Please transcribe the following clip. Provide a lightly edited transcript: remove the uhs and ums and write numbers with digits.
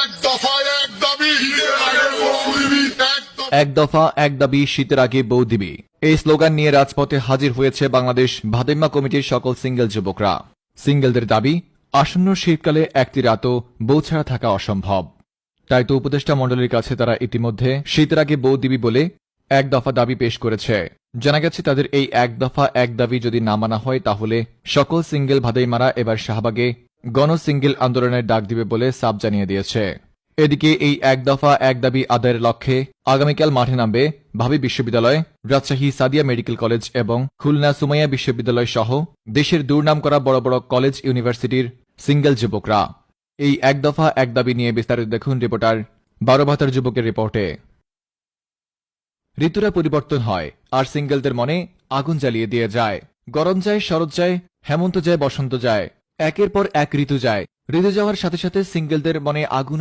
এক দফা এক দাবি শীতের আগে বউ দিবি, এই স্লোগান নিয়ে রাজপথে হাজির হয়েছে বাংলাদেশ ভাদেম্মা কমিটির সকল সিঙ্গেল যুবকরা। সিঙ্গেলদের দাবি, আসন্ন শীতকালে একটি রাতও বউ ছাড়া থাকা অসম্ভব। তাই তো উপদেষ্টা মণ্ডলীর কাছে তারা ইতিমধ্যে শীতের আগে বউ দিবি বলে এক দফা দাবি পেশ করেছে। জানা গেছে তাদের এই এক দফা এক দাবি যদি না মানা হয় তাহলে সকল সিঙ্গেল ভাদেইমারা এবার শাহবাগে গণ সিঙ্গেল আন্দোলনের ডাক দিবে বলে সাফ জানিয়ে দিয়েছে। এদিকে এই এক দফা এক দাবি আদায়ের লক্ষ্যে আগামীকাল মাঠে নামবে ভাবি বিশ্ববিদ্যালয়, রাজশাহী সাদিয়া মেডিকেল কলেজ এবং খুলনা সুমাইয়া বিশ্ববিদ্যালয় সহ দেশের দুর্নাম করা বড় বড় কলেজ ইউনিভার্সিটির সিঙ্গেল যুবকরা। এই এক দফা এক দাবি নিয়ে বিস্তারিত দেখুন রিপোর্টার 12 ভাতার যুবকের রিপোর্টে। ঋতুরা পরিবর্তন হয় আর সিঙ্গেলদের মনে আগুন জ্বালিয়ে দিয়ে যায়। গরম যায়, শরৎ যায়, হেমন্ত যায়, বসন্ত যায়, একের পর এক ঋতু যায়। ঋতু যাওয়ার সাথে সাথে সিঙ্গেলদের মনে আগুন